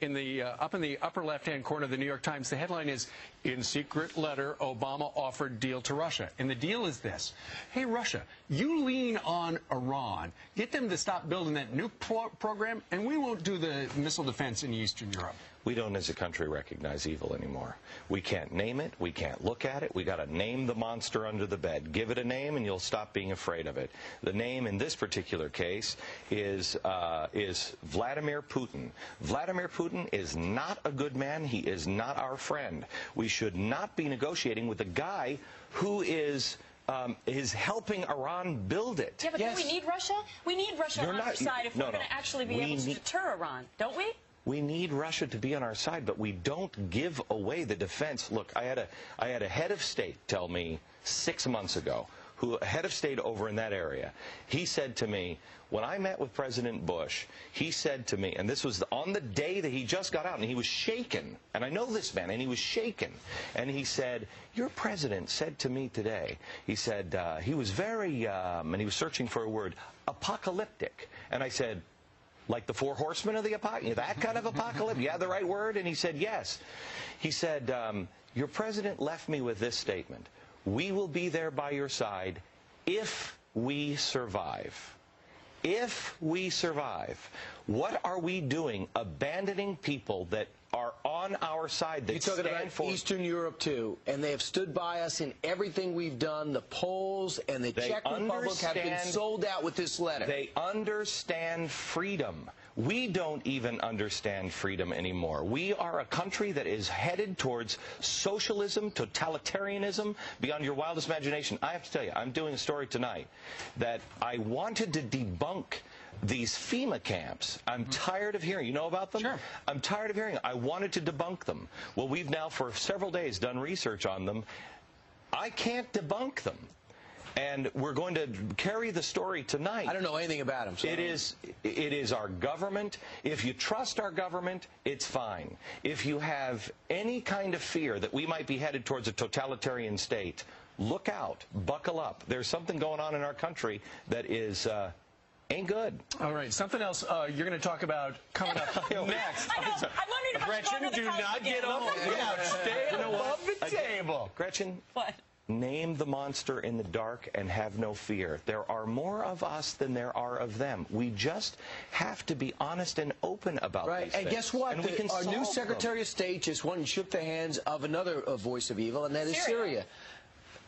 in the up in the upper left-hand corner of the New York Times, the headline is, "In secret letter, Obama offered deal to Russia." And the deal is this. Hey, Russia, you lean on Iran. Get them to stop building that nuke program, and we won't do the missile defense in Eastern Europe. We don't, as a country, recognize evil anymore. We can't name it. We can't look at it. We got to name the monster under the bed. Give it a name, and you'll stop being afraid of it. The name in this particular case is Vladimir Putin. Vladimir Putin is not a good man. He is not our friend. We should not be negotiating with a guy who is helping Iran build it. Yeah, but don't we need Russia? We need Russia on our side if we're going to actually be able to deter Iran, don't we? We need Russia to be on our side, but we don't give away the defense. Look, I had a head of state tell me 6 months ago, a head of state over in that area. He said to me, when I met with President Bush, he said to me, and this was on the day that he just got out, and he was shaken, and I know this man, and he was shaken, and he said, "Your president said to me today," he said, he was very, and he was searching for a word, apocalyptic. And I said, like the four horsemen of the apocalypse, that kind of apocalypse? You have the right word? And he said, yes. He said, your president left me with this statement: "We will be there by your side if we survive." If we survive. What are we doing abandoning people that are on our side, that You're talking about Eastern Europe, too, and they have stood by us in everything we've done. The Poles and the Czech Republic have been sold out with this letter. They understand freedom. We don't even understand freedom anymore. We are a country that is headed towards socialism, totalitarianism, beyond your wildest imagination. I have to tell you, I'm doing a story tonight that I wanted to debunk these Fema camps. I'm tired of hearing. You know about them? Sure. I'm tired of hearing. I wanted to debunk them. Well, we've now for several days done research on them. I can't debunk them. And we're going to carry the story tonight. I don't know anything about them. So it is our government. If you trust our government, it's fine. If you have any kind of fear that we might be headed towards a totalitarian state, look out. Buckle up. There's something going on in our country that is ain't good. All right, something else you're going to talk about coming up next. I know. I'm wondering if Gretchen, do not get on the couch. Stay above the table. Gretchen. What? Name the monster in the dark and have no fear. There are more of us than there are of them. We just have to be honest and open about these and things. Guess what? And our new Secretary of State just went and shook the hands of another voice of evil, and that is Syria,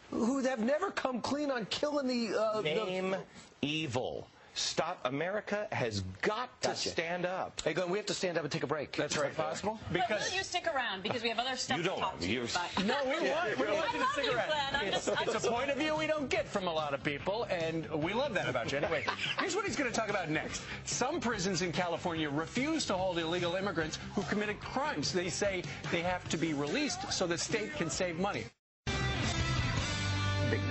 who have never come clean on killing the... Name evil. Stop. America has got to stand up. Hey, Glenn, we have to stand up and take a break. That's right. Possible? Because you stick around, because we have other stuff to talk to you about. No, we want you to stick around. It's a point of view we don't get from a lot of people, and we love that about you. Anyway, here's what he's going to talk about next. Some prisons in California refuse to hold illegal immigrants who committed crimes. They say they have to be released so the state can save money. Big news.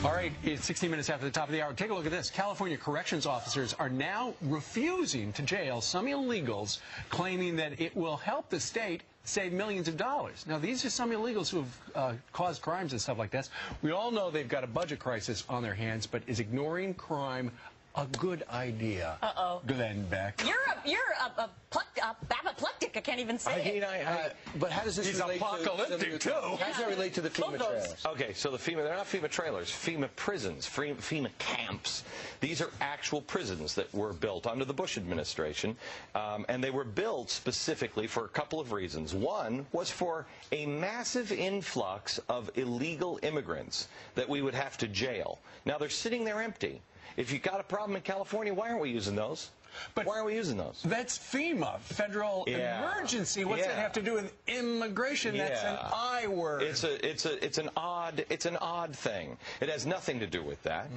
All right, it's 16 minutes after the top of the hour. Take a look at this. California corrections officers are now refusing to jail some illegals, claiming that it will help the state save millions of dollars. Now, these are some illegals who have caused crimes and stuff like this. We all know they've got a budget crisis on their hands, but is ignoring crime a good idea? Uh-oh. Glenn Beck. You're apoplectic. I can't even say it. But how does this relate apocalyptic, to... How does that relate to the FEMA trailers? Okay, so they're not FEMA trailers, FEMA prisons, FEMA camps. These are actual prisons that were built under the Bush administration, and they were built specifically for a couple of reasons. One was for a massive influx of illegal immigrants that we would have to jail. Now, they're sitting there empty. If you've got a problem in California, why aren't we using those? But why aren't we using those? That's FEMA, federal emergency. What's that have to do with immigration? That's an I word. It's an odd thing. It has nothing to do with that.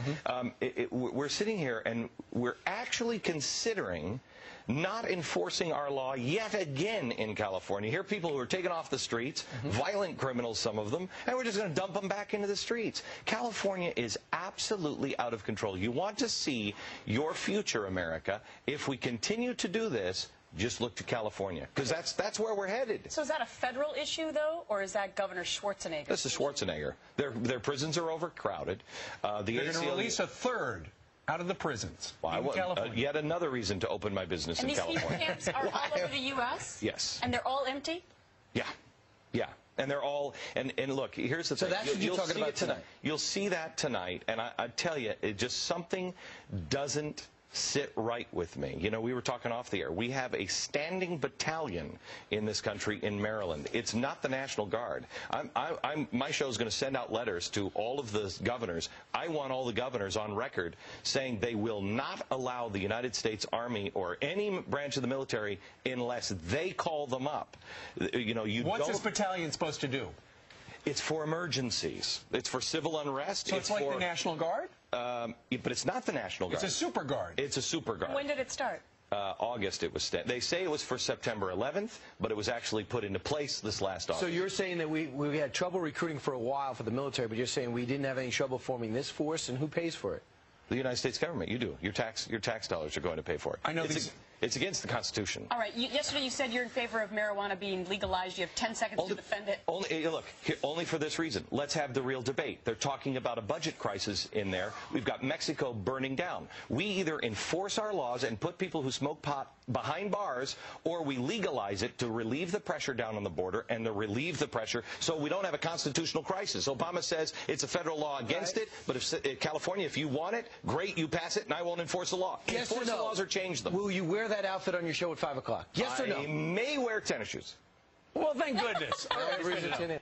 We're sitting here and we're actually considering not enforcing our law yet again in California. Here are people who are taken off the streets, violent criminals, some of them, and we're just going to dump them back into the streets. California is absolutely out of control. You want to see your future, America. If we continue to do this, just look to California, because that's where we're headed. So is that a federal issue, though, or is that Governor Schwarzenegger? This is Schwarzenegger. Their prisons are overcrowded. They're going to release a third out of the prisons Well, in California. Yet another reason to open my business in California. And these camps are all over the U.S.? Yes. And they're all empty? Yeah. Yeah. And they're all, and look, here's the thing. So that's what you're talking about tonight. You'll see that tonight, and I tell you, it just something doesn't sit right with me. You know, we were talking off the air. We have a standing battalion in this country in Maryland. It's not the National Guard. My show is going to send out letters to all of the governors. I want all the governors on record saying they will not allow the United States Army or any branch of the military unless they call them up. You know, What's this battalion supposed to do? It's for emergencies. It's for civil unrest. So it's like the National Guard? But it's not the National Guard. It's a super guard. It's a super guard. When did it start? August it was. They say it was for September 11th, but it was actually put into place this last August. So you're saying that we had trouble recruiting for a while for the military, but you're saying we didn't have any trouble forming this force, and who pays for it? The United States government. You do. Your tax dollars are going to pay for it. I know it's against the Constitution. All right. Yesterday you said you're in favor of marijuana being legalized. You have 10 seconds to defend it. Only for this reason. Let's have the real debate. They're talking about a budget crisis in there. We've got Mexico burning down. We either enforce our laws and put people who smoke pot behind bars, or we legalize it to relieve the pressure down on the border and to relieve the pressure so we don't have a constitutional crisis. Obama says it's a federal law against it, but if California, if you want it, great, you pass it, and I won't enforce the law. Yes enforce or no? the laws or change them. Will you wear that outfit on your show at 5 o'clock? Yes or no? I may wear tennis shoes. Well, thank goodness. All right,